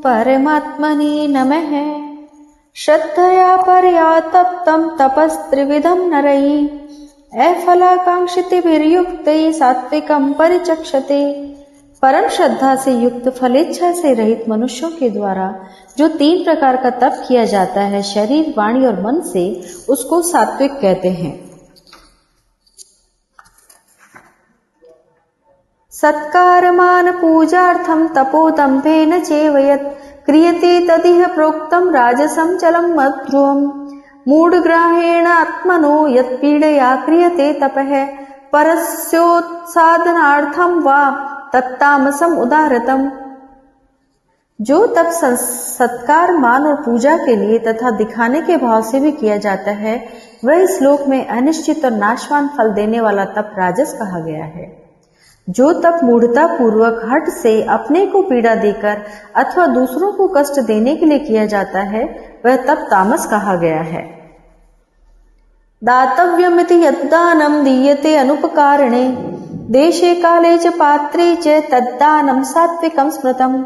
परमात्मने नमः। श्रद्धया परया तप्तं तपस्त्रिविधं नरैः अफलाकांक्षितिभिर्युक्तैः सात्विकं परिचक्षते। परम श्रद्धा से युक्त फलेच्छा से रहित मनुष्यों के द्वारा जो 3 प्रकार का तप किया जाता है शरीर, वाणी और मन से, उसको सात्विक कहते हैं। सत्कारमान पूजार्थं तपोदम्भेन चेवयत् क्रियते तदिह प्रोक्तं राजसं चलं मध्रुवम्। मूढग्राहेण आत्मनो यत्पीडया क्रियते तपः परस्योत्साधनार्थं वा तत्तामसम उदारतम। जो तप सत्कार, मान और पूजा के लिए तथा दिखाने के भाव से भी किया जाता है, वह इस श्लोक में अनिश्चित और नाशवान फल देने वाला तप राजस कहा गया है। जो तप मूढ़ता पूर्वक हठ से अपने को पीड़ा देकर अथवा दूसरों को कष्ट देने के लिए किया जाता है, वह तप तामस कहा गया है। दातव्यमिति यद्दानं दीयते अनुपकारिणे देशे काले च पात्रे च तद्दानं सात्विकं स्मृतम्।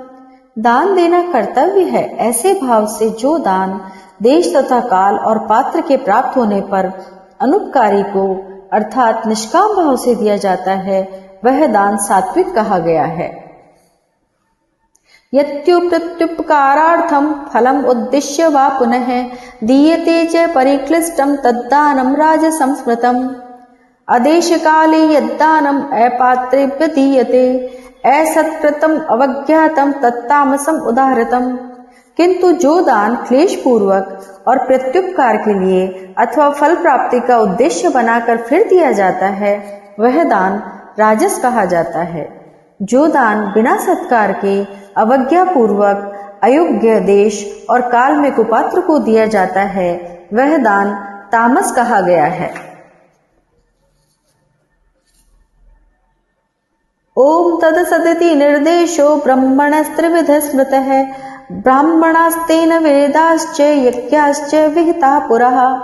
दान देना कर्तव्य है, ऐसे भाव से जो दान देश तथा काल और पात्र के प्राप्त होने पर अनुपकारी को अर्थात निष्काम भाव से दिया जाता है, वह दान सात्विक कहा गया है। यत्युपकारार्थं फलम उद्दिश्य वा पुनः दीयते च परिक्लिष्टं तद्दानं राजसं स्मृतम्। अदेश काले यद्दानम् अपात्रेभ्य दीयते असत्कृतम् अवज्ञातम् तत्तामसम् उदाहृतम्। किंतु जो दान क्लेश पूर्वक और प्रत्युपकार के लिए अथवा फल प्राप्ति का उद्देश्य बनाकर फिर दिया जाता है, वह दान राजस कहा जाता है। जो दान बिना सत्कार के अवज्ञा पूर्वक अयोग्य देश और काल में कुपात्र को दिया जाता है, वह दान तामस कहा गया है। ओम तदसदिति निर्देशो ब्रह्मणस्त्रिविध स्मृतः ब्राह्मणास्तेन वेदाश्च यज्ञाश्च विहिताः पुरः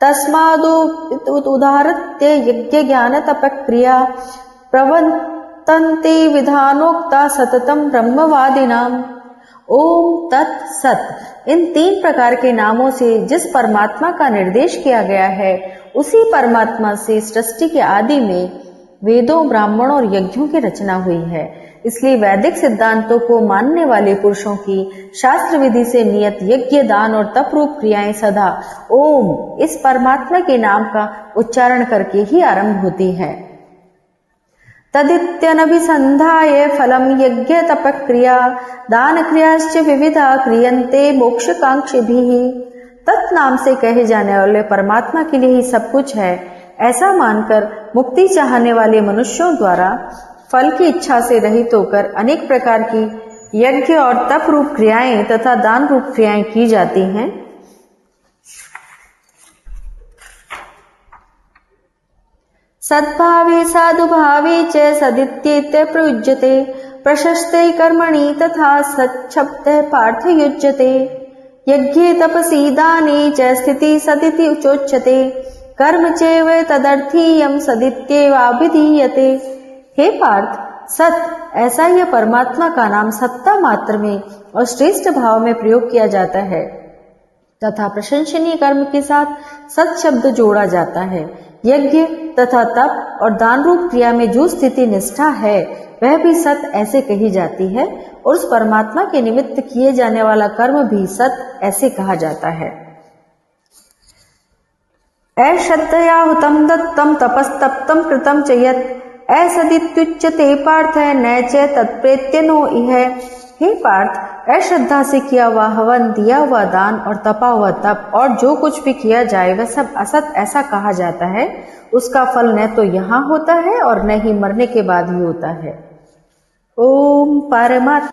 तस्मादुदाहृत्य यज्ञ ज्ञान तपक्रिया प्रवर्तन्ते विधानोक्ता सततं ब्रह्मवादिनाम्। ओम तत्सत, इन 3 प्रकार के नामों से जिस परमात्मा का निर्देश किया गया है, उसी परमात्मा से सृष्टि के आदि में वेदों, ब्राह्मणों और यज्ञों की रचना हुई है। इसलिए वैदिक सिद्धांतों को मानने वाले पुरुषों की शास्त्र विधि से नियत यज्ञ, दान और तप रूप क्रियाएं सदा ओम इस परमात्मा के नाम का उच्चारण करके ही आरंभ होती है। तदित्यनभिसंधाय फलम यज्ञ तप क्रिया दान क्रियाश्च विविधा क्रियन्ते मोक्षकांक्षिभिः। तत् नाम से कहे जाने वाले परमात्मा के लिए ही सब कुछ है, ऐसा मानकर मुक्ति चाहने वाले मनुष्यों द्वारा फल की इच्छा से रहित होकर अनेक प्रकार की यज्ञ और तप रूप क्रियाएं तथा दान रूप क्रियाएं की जाती हैं। सद्भावे साधुभावे च सदित्येत्य प्रयुज्यते प्रशस्ते कर्मणि तथा सच्छब्दः पार्थ युज्यते। यज्ञे तपसि दाने च स्थिति सदिति उच्यते कर्म चैव तदर्थीयं सदित्येवाभिधीयते। हे पार्थ, सत ऐसा यह परमात्मा का नाम सत्ता मात्र में और श्रेष्ठ भाव में प्रयोग किया जाता है तथा प्रशंसनीय कर्म के साथ सत शब्द जोड़ा जाता है। यज्ञ तथा तप और दान रूप क्रिया में जो स्थिति निष्ठा है, वह भी सत ऐसे कही जाती है और उस परमात्मा के निमित्त किए जाने वाला कर्म भी सत ऐसे कहा जाता है। अश्रद्धया हुतं दत्तं तपस्तप्तं कृतं च यत् असदित्युच्यते पार्थ न च तत्प्रेत्य नो इह। हे पार्थ, अश्रद्धा से किया हुआ हवन, दिया हुआ दान और तपा हुआ तप और जो कुछ भी किया जाए वह सब असत ऐसा कहा जाता है। उसका फल न तो यहाँ होता है और न ही मरने के बाद ही होता है। ओम परमात्मा